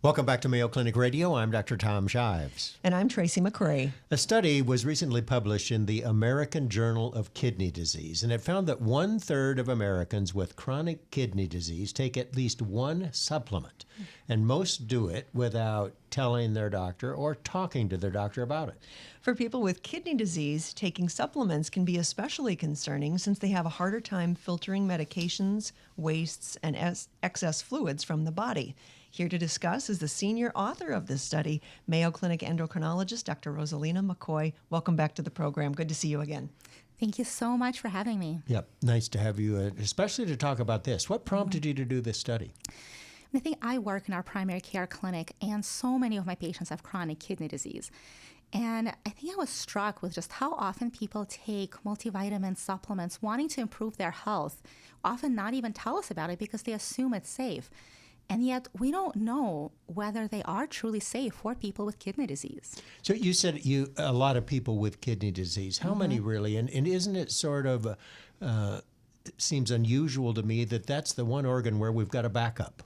Welcome back to Mayo Clinic Radio. I'm Dr. Tom Shives. And I'm Tracy McCray. A study was recently published in the American Journal of Kidney Disease, and it found that 1/3 of Americans with chronic kidney disease take at least one supplement, and most do it without telling their doctor or talking to their doctor about it. For people with kidney disease, taking supplements can be especially concerning since they have a harder time filtering medications, wastes, and excess fluids from the body. Here to discuss is the senior author of this study, Mayo Clinic endocrinologist, Dr. Rozalina McCoy. Welcome back to the program. Good to see you again. Thank you so much for having me. Yep, nice to have you, especially to talk about this. What prompted you to do this study? I think I work in our primary care clinic, and so many of my patients have chronic kidney disease. And I think I was struck with just how often people take multivitamin supplements wanting to improve their health, often not even tell us about it because they assume it's safe. And yet we don't know whether they are truly safe for people with kidney disease. So you said a lot of people with kidney disease. How many really? And isn't it sort of, it seems unusual to me that that's the one organ where we've got a backup.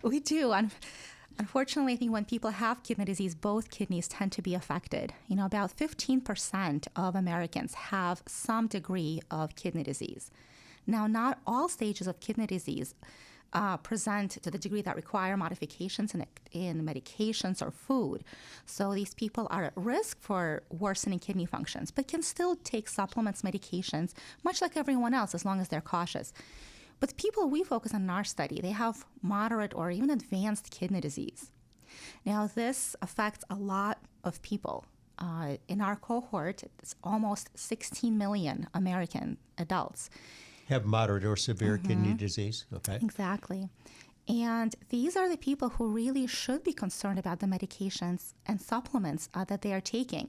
We do. Unfortunately, I think when people have kidney disease, both kidneys tend to be affected. About 15% of Americans have some degree of kidney disease. Now, not all stages of kidney disease present to the degree that require modifications in medications or food. So these people are at risk for worsening kidney functions, but can still take supplements, medications, much like everyone else, as long as they're cautious. But the people we focus on in our study, they have moderate or even advanced kidney disease. Now, this affects a lot of people. In our cohort, it's almost 16 million American adults. Have moderate or severe kidney disease? Okay. Exactly. And these are the people who really should be concerned about the medications and supplements that they are taking.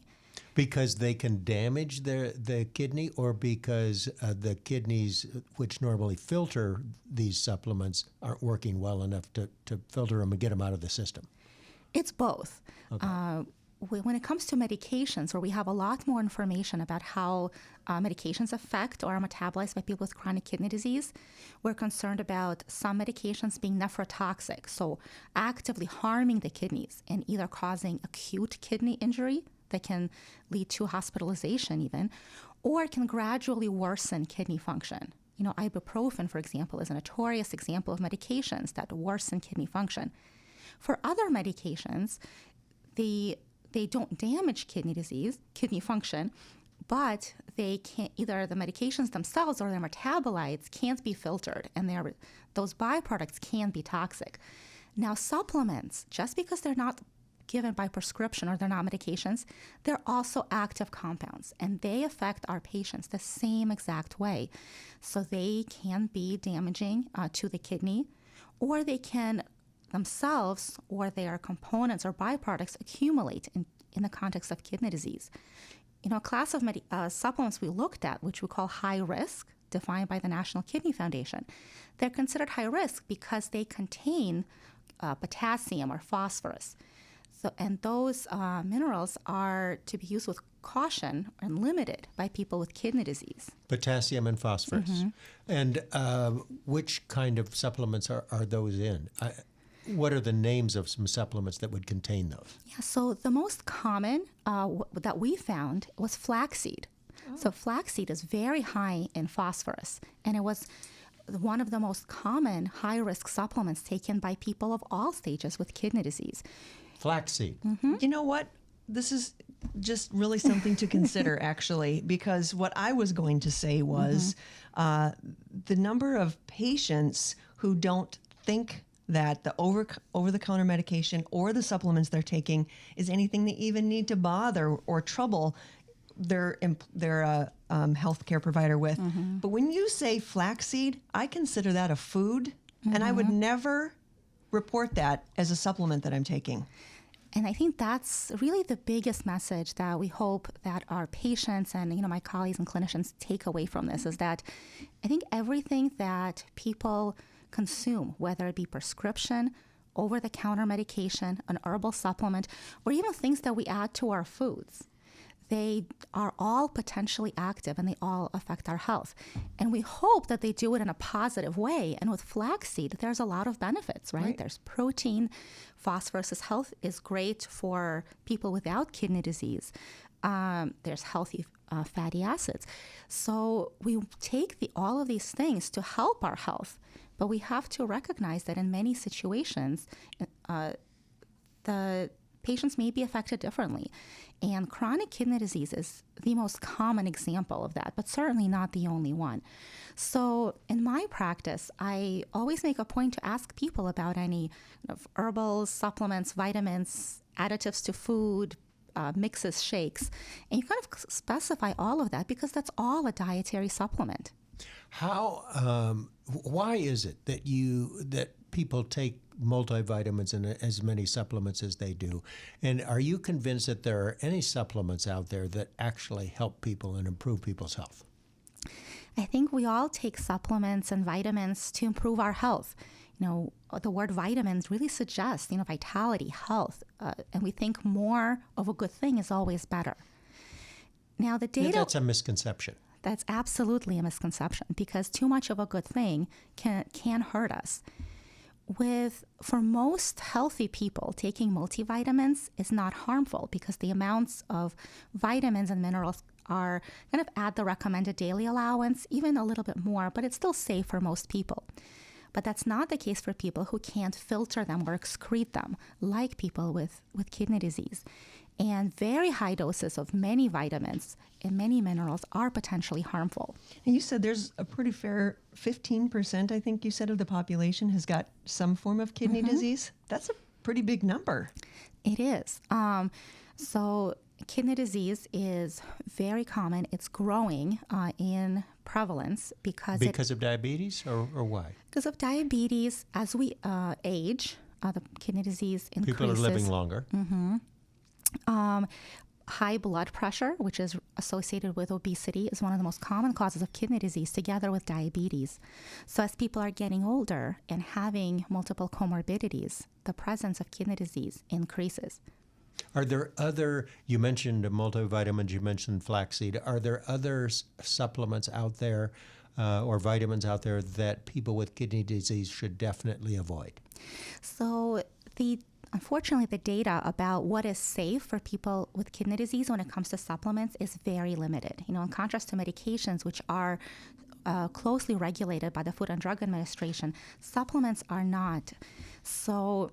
Because they can damage the kidney, or because the kidneys, which normally filter these supplements, aren't working well enough to filter them and get them out of the system? It's both. Okay. When it comes to medications, where we have a lot more information about how medications affect or are metabolized by people with chronic kidney disease, we're concerned about some medications being nephrotoxic, so actively harming the kidneys and either causing acute kidney injury that can lead to hospitalization even, or can gradually worsen kidney function. Ibuprofen, for example, is a notorious example of medications that worsen kidney function. For other medications, they don't damage kidney function, but they can't, either the medications themselves or their metabolites can't be filtered, and those byproducts can be toxic. Now, supplements, just because they're not given by prescription or they're not medications, they're also active compounds, and they affect our patients the same exact way. So they can be damaging to the kidney, or they can themselves or their components or byproducts accumulate in the context of kidney disease. A class of supplements we looked at, which we call Highrisk, defined by the National Kidney Foundation, they're considered high risk because they contain potassium or phosphorus. And those minerals are to be used with caution and limited by people with kidney disease. Potassium and phosphorus. And which kind of supplements are those in? What are the names of some supplements that would contain those? Yeah, so the most common that we found was flaxseed. Oh. So flaxseed is very high in phosphorus, and it was one of the most common high-risk supplements taken by people of all stages with kidney disease. Flaxseed. You know what? This is just really something to consider, actually, because what I was going to say was the number of patients who don't think that the over-the-counter medication or the supplements they're taking is anything they even need to bother or trouble their healthcare provider with. But when you say flaxseed, I consider that a food, and I would never report that as a supplement that I'm taking. And I think that's really the biggest message that we hope that our patients and my colleagues and clinicians take away from this, is that I think everything that people consume, whether it be prescription, over-the-counter medication, an herbal supplement, or even things that we add to our foods, they are all potentially active and they all affect our health. And we hope that they do it in a positive way. And with flaxseed, there's a lot of benefits, right? There's protein. Phosphorus is great for people without kidney disease. There's healthy fatty acids. So we take all of these things to help our health, but we have to recognize that in many situations, the patients may be affected differently. And chronic kidney disease is the most common example of that, but certainly not the only one. So in my practice, I always make a point to ask people about any herbals, supplements, vitamins, additives to food, mixes, shakes, and you kind of specify all of that because that's all a dietary supplement. Why is it that people take multivitamins and as many supplements as they do? And are you convinced that there are any supplements out there that actually help people and improve people's health? I think we all take supplements and vitamins to improve our health. The word vitamins really suggests, vitality, health, and we think more of a good thing is always better. Now, the data... That's a misconception. That's absolutely a misconception because too much of a good thing can hurt us. For most healthy people, taking multivitamins is not harmful because the amounts of vitamins and minerals are kind of at the recommended daily allowance, even a little bit more, but it's still safe for most people. But that's not the case for people who can't filter them or excrete them, like people with kidney disease. And very high doses of many vitamins and many minerals are potentially harmful. And you said there's a pretty fair 15%, I think you said, of the population has got some form of kidney disease. That's a pretty big number. It is. So kidney disease is very common. It's growing in prevalence because of diabetes or why? Because of diabetes. As we age, the kidney disease increases. People are living longer. Mm-hmm. High blood pressure, which is associated with obesity, is one of the most common causes of kidney disease, together with diabetes. So as people are getting older and having multiple comorbidities, the presence of kidney disease increases. Are there you mentioned multivitamins, you mentioned flaxseed. Are there other supplements out there or vitamins out there that people with kidney disease should definitely avoid? So unfortunately, the data about what is safe for people with kidney disease when it comes to supplements is very limited. In contrast to medications, which are closely regulated by the Food and Drug Administration, supplements are not. So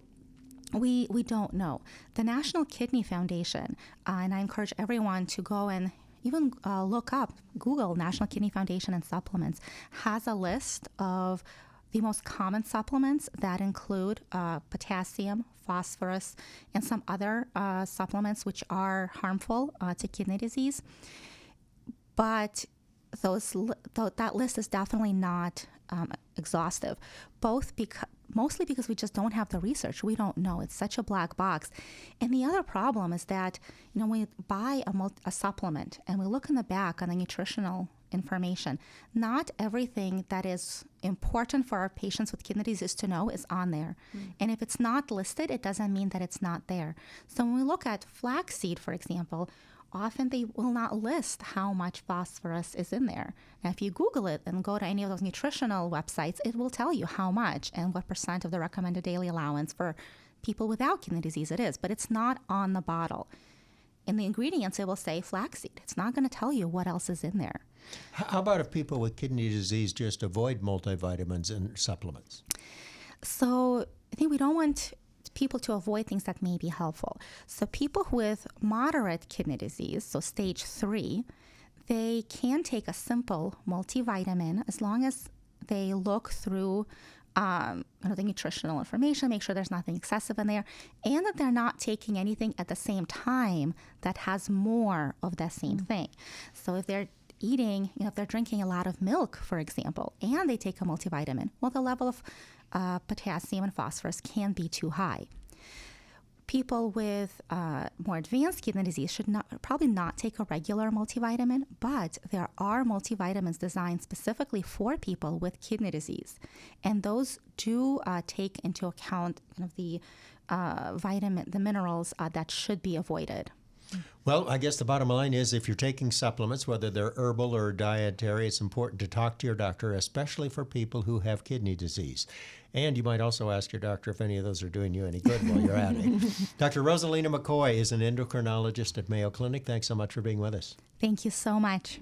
we don't know. The National Kidney Foundation, and I encourage everyone to go and even Google National Kidney Foundation and supplements, has a list of the most common supplements that include potassium, phosphorus, and some other supplements which are harmful to kidney disease. But that list is definitely not exhaustive, mostly because we just don't have the research. We don't know. It's such a black box. And the other problem is that, when we buy a supplement and we look in the back on the nutritional information, not everything that is important for our patients with kidney disease to know is on there. And if it's not listed, it doesn't mean that it's not there. So when we look at flaxseed, for example, often they will not list how much phosphorus is in there. Now, if you Google it and go to any of those nutritional websites, it will tell you how much and what % of the recommended daily allowance for people without kidney disease it is, but it's not on the bottle. In the ingredients, it will say flaxseed. It's not going to tell you what else is in there. How about if people with kidney disease just avoid multivitamins and supplements? So I think we don't want people to avoid things that may be helpful. So people with moderate kidney disease, so stage 3, they can take a simple multivitamin as long as they look through the nutritional information, make sure there's nothing excessive in there, and that they're not taking anything at the same time that has more of that same thing. So if they're eating, if they're drinking a lot of milk, for example, and they take a multivitamin, well, the level of potassium and phosphorus can be too high. People with more advanced kidney disease should probably not take a regular multivitamin, but there are multivitamins designed specifically for people with kidney disease, and those do take into account the minerals that should be avoided. Well, I guess the bottom line is if you're taking supplements, whether they're herbal or dietary, it's important to talk to your doctor, especially for people who have kidney disease. And you might also ask your doctor if any of those are doing you any good while you're at it. Dr. Rozalina McCoy is an endocrinologist at Mayo Clinic. Thanks so much for being with us. Thank you so much.